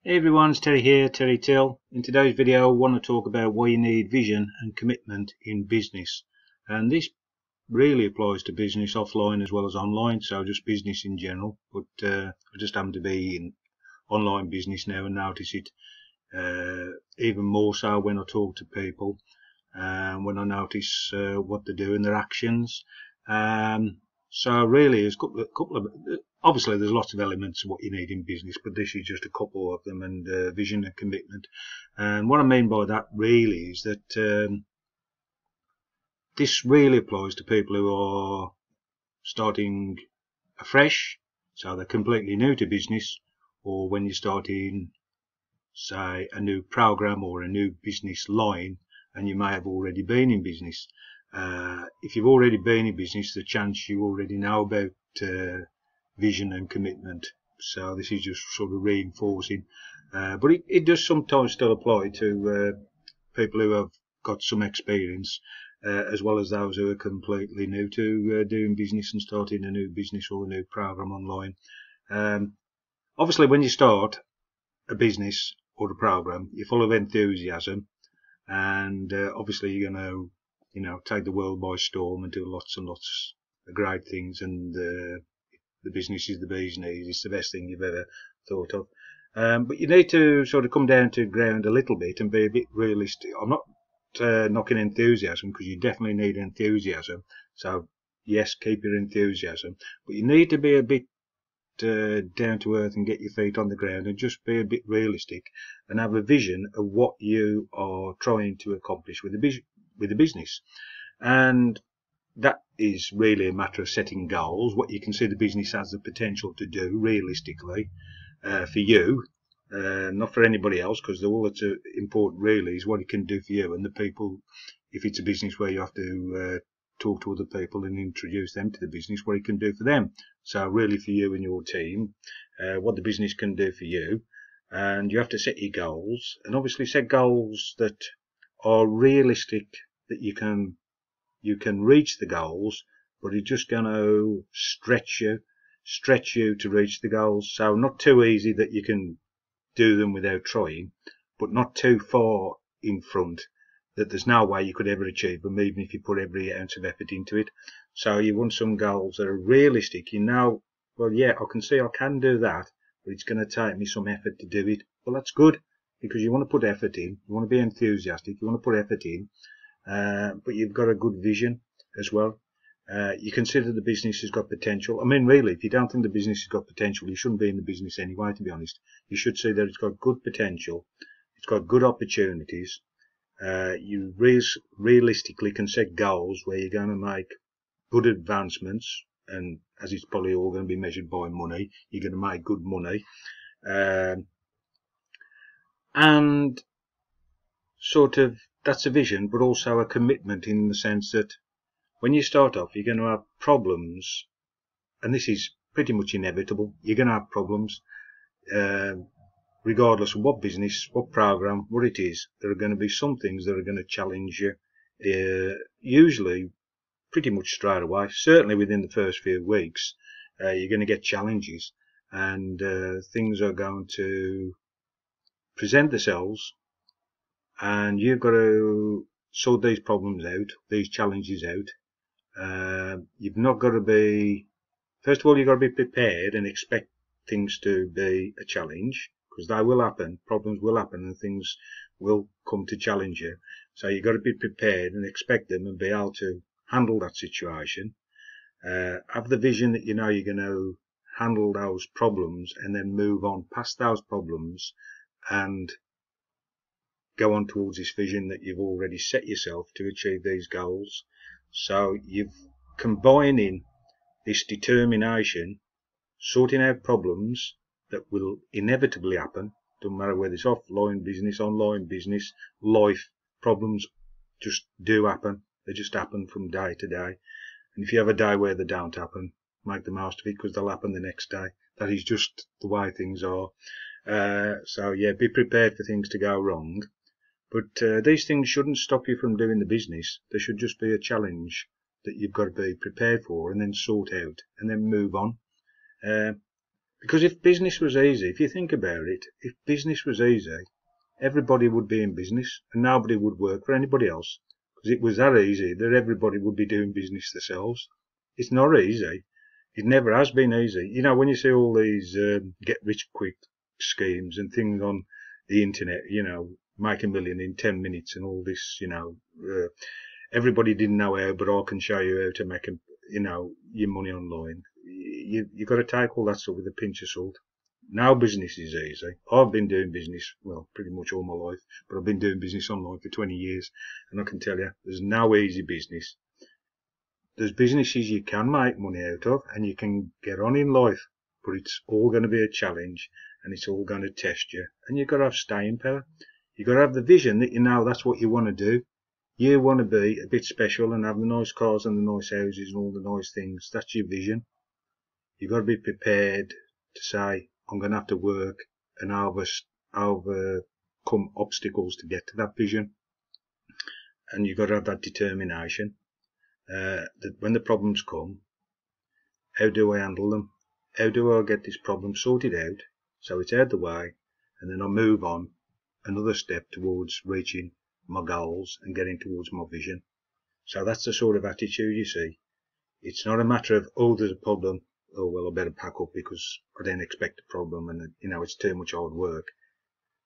Hey everyone, it's Terry here, Terry Till. In today's video I want to talk about why you need vision and commitment in business. And this really applies to business offline as well as online, so just business in general. But I just happen to be in online business now and notice it even more so when I talk to people, when I notice what they do and their actions. So really, there's a couple of obviously there's lots of elements of what you need in business, but this is just a couple of them, and vision and commitment. And what I mean by that really is that this really applies to people who are starting afresh, so they're completely new to business, or when you're starting, say, a new program or a new business line, and you may have already been in business. If you've already been in business, the chance you already know about vision and commitment. So this is just sort of reinforcing. But it does sometimes still apply to people who have got some experience, as well as those who are completely new to doing business and starting a new business or a new program online. Obviously, when you start a business or a program, you're full of enthusiasm, and obviously you're going to take the world by storm and do lots and lots of great things, and the business is the bee's knees. It's the best thing you've ever thought of. But you need to sort of come down to ground a little bit and be a bit realistic. I'm not knocking enthusiasm, because you definitely need enthusiasm. So yes, keep your enthusiasm, but you need to be a bit down to earth and get your feet on the ground and just be a bit realistic and have a vision of what you are trying to accomplish with the business. And that is really a matter of setting goals, what you consider the business has the potential to do realistically for you, not for anybody else, because all that's important really is what it can do for you and the people. If it's a business where you have to talk to other people and introduce them to the business, what it can do for them. So really for you and your team, what the business can do for you. And you have to set your goals, and obviously set goals that are realistic, that you can reach the goals, but it's just going to stretch you to reach the goals. So not too easy that you can do them without trying, but not too far in front that there's no way you could ever achieve them, even if you put every ounce of effort into it. So you want some goals that are realistic. Well, yeah, I can see I can do that, but it's going to take me some effort to do it. Well, that's good, because you want to put effort in, you want to be enthusiastic, you want to put effort in, but you've got a good vision as well. You consider the business has got potential. I mean, really, if you don't think the business has got potential, you shouldn't be in the business anyway, to be honest. You should see that it's got good potential, it's got good opportunities. You realistically can set goals where you're going to make good advancements, and as it's probably all going to be measured by money, you're going to make good money. And sort of, that's a vision, but also a commitment, in the sense that when you start off, you're going to have problems, and this is pretty much inevitable. You're going to have problems, regardless of what business, what program, what it is. There are going to be some things that are going to challenge you, usually pretty much straight away. Certainly within the first few weeks, you're going to get challenges, and things are going to present themselves, and you've got to sort these problems out, these challenges out. You've not got to be, first of all, you've got to be prepared and expect things to be a challenge, because they will happen, problems will happen, and things will come to challenge you. So you've got to be prepared and expect them and be able to handle that situation. Have the vision that you know you're going to handle those problems, and then move on past those problems and go on towards this vision that you've already set yourself to achieve these goals. So you've combining this determination, sorting out problems that will inevitably happen. Doesn't matter whether it's offline business, online business, life, problems just do happen. They just happen from day to day. And if you have a day where they don't happen, make the most of it, because they'll happen the next day. That is just the way things are. So yeah, be prepared for things to go wrong. But these things shouldn't stop you from doing the business. They should just be a challenge that you've got to be prepared for, and then sort out, and then move on. Because if business was easy, if you think about it, if business was easy, everybody would be in business and nobody would work for anybody else. Because it was that easy that everybody would be doing business themselves. It's not easy. It never has been easy. You know, when you see all these get rich quick schemes and things on the internet, you know, make $1 million in 10 minutes and all this, you know, everybody didn't know how, but I can show you how to make, you know, your money online. You've got to take all that stuff with a pinch of salt. Now business is easy. I've been doing business, well, pretty much all my life, but I've been doing business online for 20 years, and I can tell you, there's no easy business. There's businesses you can make money out of, and you can get on in life, but it's all going to be a challenge, and it's all going to test you, and you've got to have staying power. You've got to have the vision that you know that's what you want to do. You want to be a bit special and have the nice cars and the nice houses and all the nice things. That's your vision. You've got to be prepared to say, I'm going to have to work and overcome obstacles to get to that vision. And you've got to have that determination that when the problems come, how do I handle them? How do I get this problem sorted out so it's out of the way, and then I move on another step towards reaching my goals and getting towards my vision. So that's the sort of attitude you see. It's not a matter of, oh, there's a problem, oh well, I better pack up because I didn't expect a problem and, you know, it's too much hard work.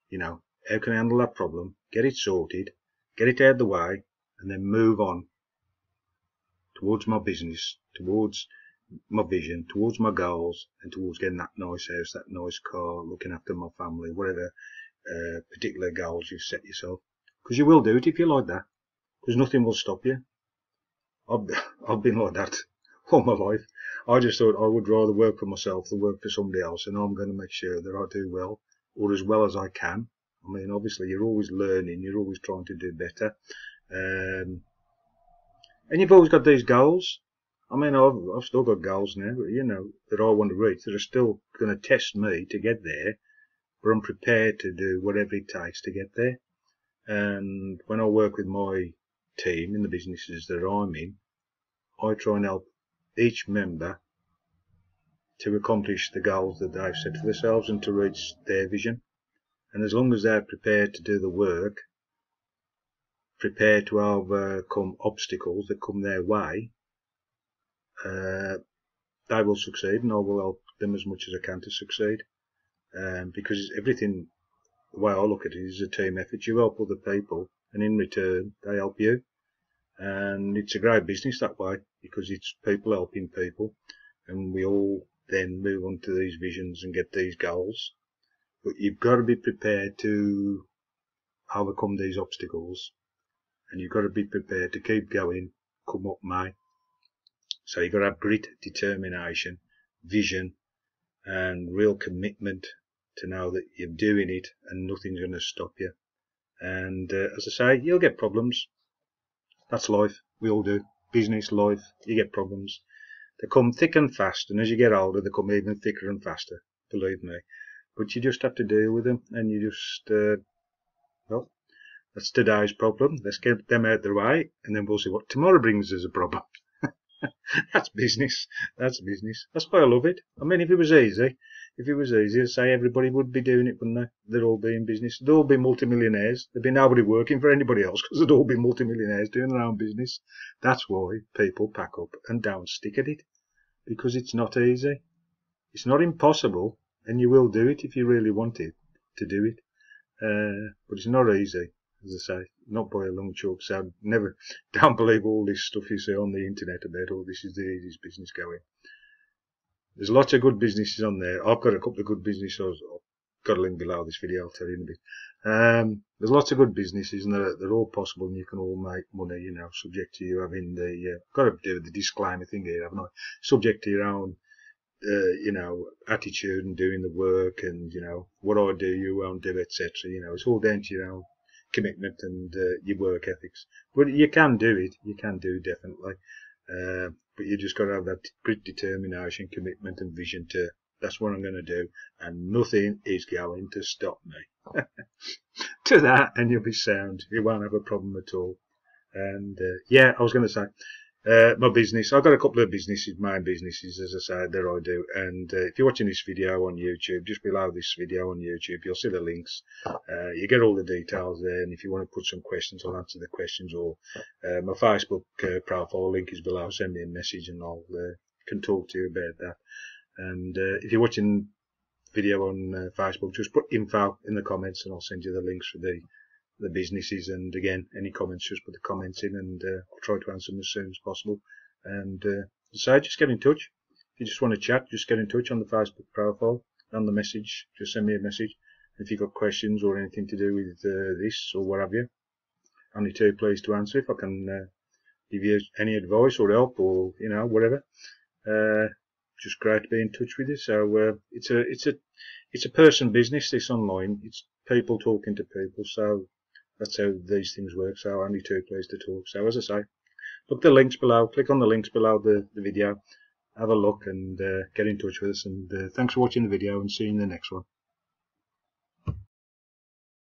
You know, how can I handle that problem, get it sorted, get it out of the way, and then move on towards my business, towards my vision, towards my goals, and towards getting that nice house, that nice car, looking after my family, whatever particular goals you've set yourself. Because you will do it if you're like that. Because nothing will stop you. I've been like that all my life. I just thought I would rather work for myself than work for somebody else, and I'm going to make sure that I do well, or as well as I can. I mean, obviously, you're always learning, you're always trying to do better. And you've always got these goals. I mean, I've still got goals now, you know, that I want to reach, that are still going to test me to get there, but I'm prepared to do whatever it takes to get there. And when I work with my team in the businesses that I'm in, I try and help each member to accomplish the goals that they've set for themselves and to reach their vision. And as long as they're prepared to do the work, prepared to overcome obstacles that come their way, they will succeed, and I will help them as much as I can to succeed. Because everything, the way I look at it, is a team effort. You help other people, and in return, they help you. And it's a great business that way, because it's people helping people, and we all then move on to these visions and get these goals. But you've got to be prepared to overcome these obstacles, and you've got to be prepared to keep going, come what may. So you've got to have grit, determination, vision, and real commitment to know that you're doing it and nothing's going to stop you. And as I say, you'll get problems. That's life. We all do. Business, life, you get problems. They come thick and fast, and as you get older, they come even thicker and faster, believe me. But you just have to deal with them, and you just, well, that's today's problem. Let's get them out of the way, and then we'll see what tomorrow brings as a problem. That's business. That's business. That's why I love it. I mean, if it was easy, I'd say everybody would be doing it, wouldn't they? They'd all be in business. They'd all be multimillionaires. There'd be nobody working for anybody else, because they'd all be multimillionaires doing their own business. That's why people pack up and don't stick at it, because it's not easy. It's not impossible, and you will do it if you really want it to do it. But it's not easy, as I say, not by a long chalk. So don't believe all this stuff you see on the internet about, oh, this is the easiest business going. There's lots of good businesses on there. I've got a couple of good businesses. I've got a link below this video, I'll tell you in a bit. There's lots of good businesses, and they're all possible, and you can all make money, you know, subject to you having the, got to do the disclaimer thing here, haven't I? Subject to your own, you know, attitude and doing the work, and, you know, what I do, you won't do, etc. You know, it's all down to your own commitment and your work ethics. But you can do it. You can do, definitely. But you just got to have that great determination, commitment, and vision to, that's what I'm going to do, and nothing is going to stop me. To that, and you'll be sound. You won't have a problem at all. And yeah, I was going to say, My business, I've got a couple of businesses, main businesses, as I said, that I do. And if you're watching this video on YouTube, just below this video on YouTube, you'll see the links. You get all the details there, and if you want to put some questions, I'll answer the questions. Or my Facebook profile link is below. Send me a message, and I'll can talk to you about that. And if you're watching video on Facebook, just put info in the comments, and I'll send you the links for the businesses. And again, any comments, just put the comments in, and I'll try to answer them as soon as possible. And so just get in touch. If you just want to chat, just get in touch on the Facebook profile, on the message. Just send me a message. If you've got questions or anything to do with this or what have you, only too pleased to answer. If I can give you any advice or help, or whatever, just great to be in touch with you. So it's a person business, this online. It's people talking to people. So that's how these things work. So only two places to talk. So as I say, look the links below. Click on the links below the video. Have a look and get in touch with us. And thanks for watching the video, and see you in the next one.